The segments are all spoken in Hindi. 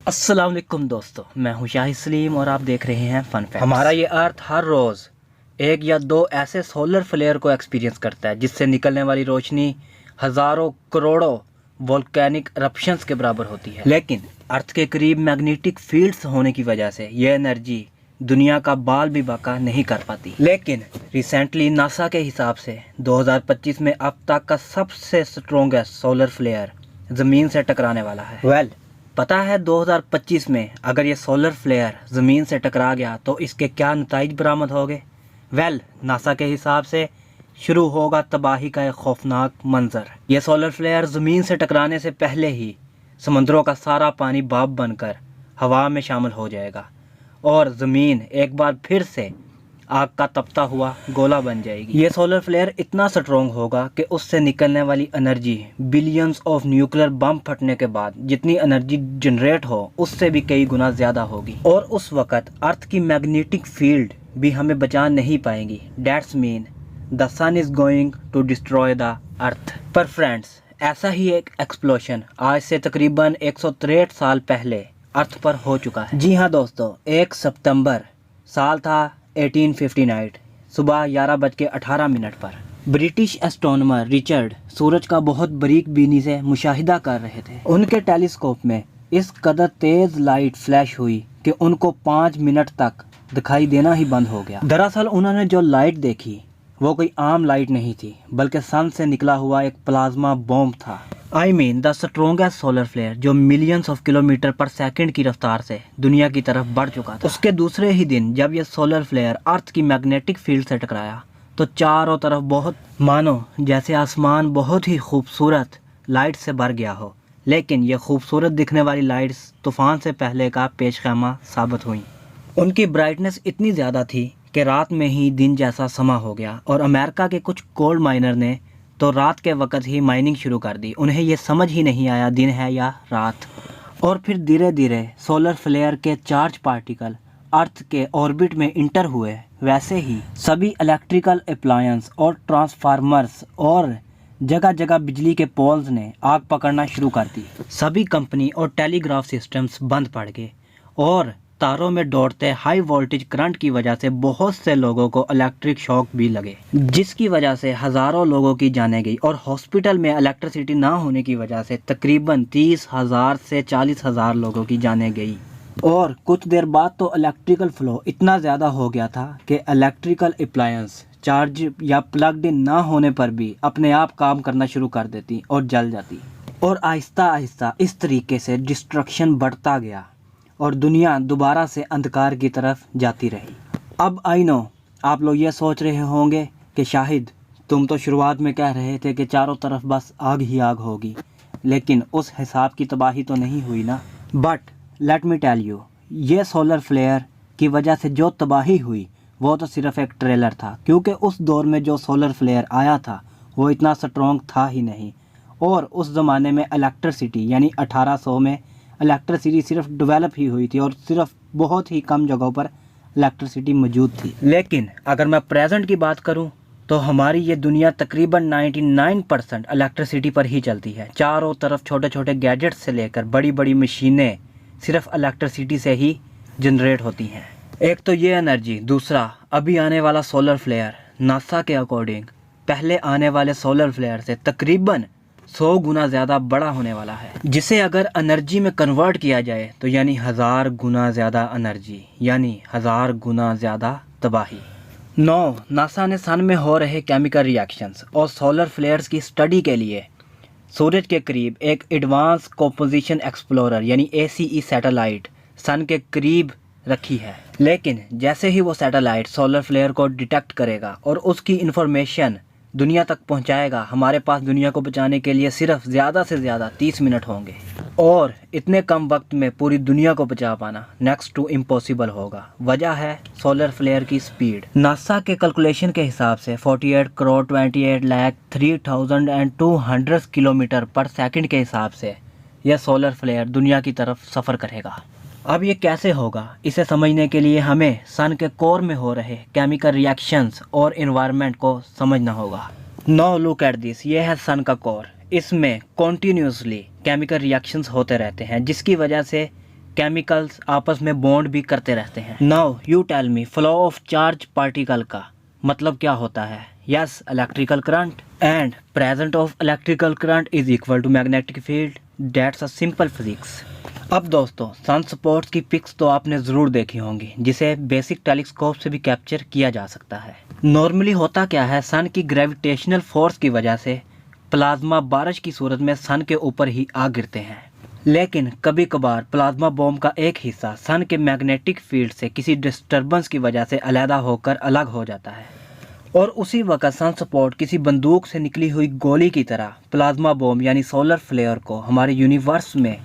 अस्सलाम वालेकुम दोस्तों, मैं हूं शाहिद सलीम और आप देख रहे हैं फन फैक्ट्स। हमारा ये अर्थ हर रोज़ एक या दो ऐसे सोलर फ्लेयर को एक्सपीरियंस करता है जिससे निकलने वाली रोशनी हज़ारों करोड़ों वोल्केनिक eruptions के बराबर होती है। लेकिन अर्थ के करीब मैग्नेटिक फील्ड्स होने की वजह से ये एनर्जी दुनिया का बाल भी बाका नहीं कर पाती। लेकिन रिसेंटली नासा के हिसाब से 2025 में अब तक का सबसे स्ट्रॉन्गेस्ट सोलर फ्लेयर ज़मीन से टकराने वाला है। पता है 2025 में अगर ये सोलर फ्लेयर ज़मीन से टकरा गया तो इसके क्या नतीजे बरामद होंगे? नासा के हिसाब से शुरू होगा तबाही का एक खौफनाक मंजर। ये सोलर फ्लेयर ज़मीन से टकराने से पहले ही समंदरों का सारा पानी भाप बनकर हवा में शामिल हो जाएगा और ज़मीन एक बार फिर से आग का तपता हुआ गोला बन जाएगी। ये सोलर फ्लेयर इतना स्ट्रॉन्ग होगा कि उससे निकलने वाली energy billions of nuclear bomb फटने के बाद जितनी एनर्जी जनरेट हो उससे भी कई गुना ज़्यादा होगी और उस वक़्त अर्थ की मैग्नेटिक फील्ड भी हमें बचा नहीं पाएंगी। That's mean the sun is going to destroy the earth. पर फ्रेंड्स, ऐसा ही एक एक्सप्लोशन आज से तकरीबन 163 साल पहले अर्थ पर हो चुका है। जी हाँ दोस्तों, 1 सितंबर साल था 1859 सुबह 11:18 पर ब्रिटिश एस्ट्रोनॉमर रिचर्ड सूरज का बहुत बारीक बीनी से मुशाहिदा कर रहे थे। उनके टेलीस्कोप में इस कदर तेज लाइट फ्लैश हुई कि उनको 5 मिनट तक दिखाई देना ही बंद हो गया। दरअसल उन्होंने जो लाइट देखी वो कोई आम लाइट नहीं थी बल्कि सन से निकला हुआ एक प्लाज्मा बॉम्ब था। द स्ट्रॉन्गेस्ट सोलर फ्लेयर जो मिलियंस ऑफ किलोमीटर पर सेकंड की रफ्तार से दुनिया की तरफ बढ़ चुका था। उसके दूसरे ही दिन जब यह सोलर फ्लेयर अर्थ की मैग्नेटिक फील्ड से टकराया तो चारों तरफ बहुत मानो जैसे आसमान बहुत ही खूबसूरत लाइट से भर गया हो। लेकिन यह खूबसूरत दिखने वाली लाइट्स तूफान से पहले का पेशखैमा साबित हुई। उनकी ब्राइटनेस इतनी ज़्यादा थी कि रात में ही दिन जैसा समा हो गया और अमेरिका के कुछ गोल्ड माइनर ने तो रात के वक्त ही माइनिंग शुरू कर दी। उन्हें ये समझ ही नहीं आया दिन है या रात। और फिर धीरे धीरे सोलर फ्लेयर के चार्ज पार्टिकल अर्थ के ऑर्बिट में इंटर हुए। वैसे ही सभी इलेक्ट्रिकल अप्लायंस और ट्रांसफार्मर्स और जगह जगह बिजली के पोल्स ने आग पकड़ना शुरू कर दी। सभी कंपनी और टेलीग्राफ सिस्टम्स बंद पड़ गए और तारों में दौड़ते हाई वोल्टेज करंट की वजह से बहुत से लोगों को इलेक्ट्रिक शॉक भी लगे, जिसकी वजह से हज़ारों लोगों की जानें गई और हॉस्पिटल में इलेक्ट्रिसिटी ना होने की वजह से तकरीबन 30,000 से 40,000 लोगों की जानें गई। और कुछ देर बाद तो इलेक्ट्रिकल फ्लो इतना ज़्यादा हो गया था कि इलेक्ट्रिकल अप्लायंस चार्ज या प्लग्ड इन ना होने पर भी अपने आप काम करना शुरू कर देती और जल जाती। और आहिस्ता आहिस्ता इस तरीके से डिस्ट्रक्शन बढ़ता गया और दुनिया दोबारा से अंधकार की तरफ जाती रही। अब आई नो आप लोग ये सोच रहे होंगे कि शाहिद तुम तो शुरुआत में कह रहे थे कि चारों तरफ बस आग ही आग होगी, लेकिन उस हिसाब की तबाही तो नहीं हुई ना। But let me tell you, ये सोलर फ्लेयर की वजह से जो तबाही हुई वो तो सिर्फ एक ट्रेलर था, क्योंकि उस दौर में जो सोलर फ्लेयर आया था वो इतना स्ट्रॉन्ग था ही नहीं। और उस ज़माने में इलेक्ट्रिसिटी यानी 1800 में इलेक्ट्रिसिटी सिर्फ डेवलप ही हुई थी और सिर्फ बहुत ही कम जगहों पर इलेक्ट्रिसिटी मौजूद थी। लेकिन अगर मैं प्रेजेंट की बात करूं तो हमारी ये दुनिया तकरीबन 99% इलेक्ट्रिसिटी पर ही चलती है। चारों तरफ छोटे छोटे गैजेट्स से लेकर बड़ी बड़ी मशीनें सिर्फ इलेक्ट्रिसिटी से ही जनरेट होती हैं। एक तो ये एनर्जी, दूसरा अभी आने वाला सोलर फ्लेयर नासा के अकॉर्डिंग पहले आने वाले सोलर फ्लेयर से तकरीबन 100 गुना ज़्यादा बड़ा होने वाला है, जिसे अगर एनर्जी में कन्वर्ट किया जाए तो यानी 1000 गुना ज़्यादा एनर्जी यानी 1000 गुना ज़्यादा तबाही। नासा ने सन में हो रहे केमिकल रिएक्शंस और सोलर फ्लेयर्स की स्टडी के लिए सूरज के करीब एक एडवांस कंपोजिशन एक्सप्लोरर यानी ACE सैटेलाइट सन के करीब रखी है। लेकिन जैसे ही वो सैटेलाइट सोलर फ्लेयर को डिटेक्ट करेगा और उसकी इंफॉर्मेशन दुनिया तक पहुंचाएगा, हमारे पास दुनिया को बचाने के लिए सिर्फ ज़्यादा से ज़्यादा 30 मिनट होंगे और इतने कम वक्त में पूरी दुनिया को बचा पाना नेक्स्ट टू इम्पॉसिबल होगा। वजह है सोलर फ्लेयर की स्पीड। नासा के कैलकुलेशन के हिसाब से 48,28,03,200 किलोमीटर पर सेकंड के हिसाब से यह सोलर फ्लेयर दुनिया की तरफ सफ़र करेगा। अब ये कैसे होगा, इसे समझने के लिए हमें सन के कोर में हो रहे केमिकल रिएक्शंस और एनवायरनमेंट को समझना होगा। नाउ लुक एट दिस, ये है सन का कोर। इसमें कॉन्टीन्यूसली केमिकल रिएक्शंस होते रहते हैं जिसकी वजह से केमिकल्स आपस में बॉन्ड भी करते रहते हैं। Now you tell me, flow of charge particle का मतलब क्या होता है? Yes, electrical current, and present of electrical current is equal to magnetic field. That's a simple physics. अब दोस्तों, सन स्पॉट्स की पिक्स तो आपने ज़रूर देखी होंगी, जिसे बेसिक टेलीस्कोप से भी कैप्चर किया जा सकता है। नॉर्मली होता क्या है, सन की ग्रेविटेशनल फोर्स की वजह से प्लाज्मा बारिश की सूरत में सन के ऊपर ही आ गिरते हैं। लेकिन कभी कभार प्लाज्मा बॉम्ब का एक हिस्सा सन के मैग्नेटिक फील्ड से किसी डिस्टर्बेंस की वजह से अलग होकर अलग हो जाता है, और उसी वक्त सन स्पॉट किसी बंदूक से निकली हुई गोली की तरह प्लाज्मा बॉम्ब यानी सोलर फ्लेयर को हमारे यूनिवर्स में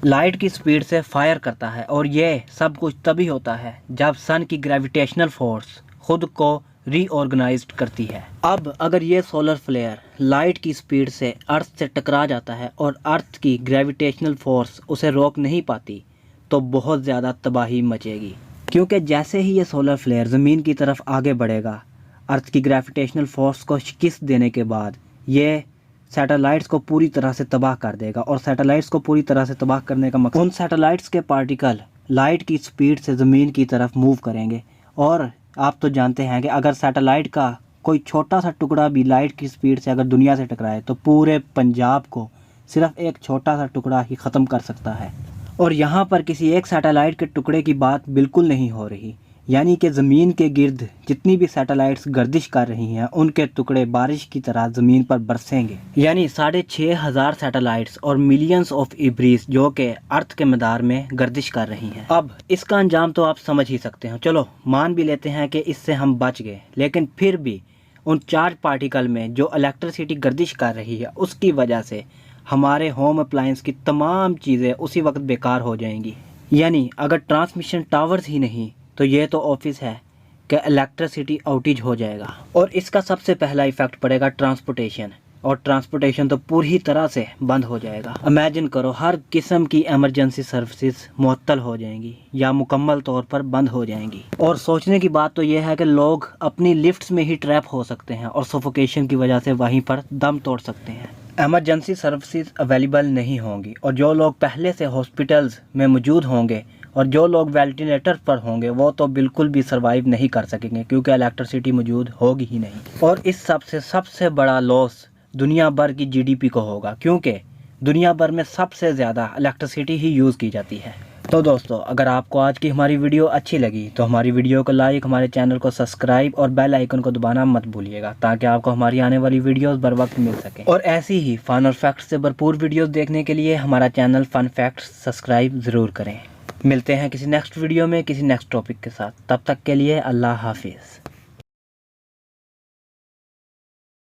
लाइट की स्पीड से फायर करता है। और ये सब कुछ तभी होता है जब सन की ग्रेविटेशनल फोर्स खुद को रीऑर्गेनाइज्ड करती है। अब अगर ये सोलर फ्लेयर लाइट की स्पीड से अर्थ से टकरा जाता है और अर्थ की ग्रेविटेशनल फोर्स उसे रोक नहीं पाती, तो बहुत ज़्यादा तबाही मचेगी। क्योंकि जैसे ही ये सोलर फ्लेयर ज़मीन की तरफ आगे बढ़ेगा, अर्थ की ग्रेविटेशनल फोर्स को शिकस्त देने के बाद ये सैटेलाइट्स को पूरी तरह से तबाह कर देगा। और सैटेलाइट्स को पूरी तरह से तबाह करने का मकसद, उन सैटेलाइट्स के पार्टिकल लाइट की स्पीड से ज़मीन की तरफ मूव करेंगे। और आप तो जानते हैं कि अगर सैटेलाइट का कोई छोटा सा टुकड़ा भी लाइट की स्पीड से अगर दुनिया से टकराए, तो पूरे पंजाब को सिर्फ एक छोटा सा टुकड़ा ही ख़त्म कर सकता है। और यहाँ पर किसी एक सैटेलाइट के टुकड़े की बात बिल्कुल नहीं हो रही, यानी कि ज़मीन के गिर्द जितनी भी सैटेलाइट्स गर्दिश कर रही हैं, उनके टुकड़े बारिश की तरह ज़मीन पर बरसेंगे। यानी 6500 सैटेलाइट्स और मिलियंस ऑफ इब्रीज जो कि अर्थ के मदार में गर्दिश कर रही हैं। अब इसका अंजाम तो आप समझ ही सकते हो। चलो मान भी लेते हैं कि इससे हम बच गए, लेकिन फिर भी उन चार्ज पार्टिकल में जो इलेक्ट्रिसिटी गर्दिश कर रही है, उसकी वजह से हमारे होम अप्लायंस की तमाम चीज़ें उसी वक्त बेकार हो जाएंगी। यानी अगर ट्रांसमिशन टावर्स ही नहीं, तो ये तो ऑफिस है कि इलेक्ट्रिसिटी आउटेज हो जाएगा। और इसका सबसे पहला इफेक्ट पड़ेगा ट्रांसपोर्टेशन, और ट्रांसपोर्टेशन तो पूरी तरह से बंद हो जाएगा। इमेजिन करो, हर किस्म की इमरजेंसी सर्विसेज मुअत्तल हो जाएंगी या मुकम्मल तौर पर बंद हो जाएंगी। और सोचने की बात तो यह है कि लोग अपनी लिफ्ट्स में ही ट्रैप हो सकते हैं और सफोकेशन की वजह से वहीं पर दम तोड़ सकते हैं। इमरजेंसी सर्विसेज अवेलेबल नहीं होंगी, और जो लोग पहले से हॉस्पिटल्स में मौजूद होंगे और जो लोग वेंटिलेटर पर होंगे, वो तो बिल्कुल भी सर्वाइव नहीं कर सकेंगे, क्योंकि इलेक्ट्रिसिटी मौजूद होगी ही नहीं। और इस सबसे बड़ा लॉस दुनिया भर की जीडीपी को होगा, क्योंकि दुनिया भर में सबसे ज़्यादा इलेक्ट्रिसिटी ही यूज़ की जाती है। तो दोस्तों, अगर आपको आज की हमारी वीडियो अच्छी लगी तो हमारी वीडियो को लाइक, हमारे चैनल को सब्सक्राइब और बेल आइकन को दबाना मत भूलिएगा, ताकि आपको हमारी आने वाली वीडियोस बर वक्त मिल सके। और ऐसी ही फन और फैक्ट्स से भरपूर वीडियोस देखने के लिए हमारा चैनल फन फैक्ट्स सब्सक्राइब ज़रूर करें। मिलते हैं किसी नेक्स्ट वीडियो में किसी नेक्स्ट टॉपिक के साथ। तब तक के लिए अल्लाह हाफिज़।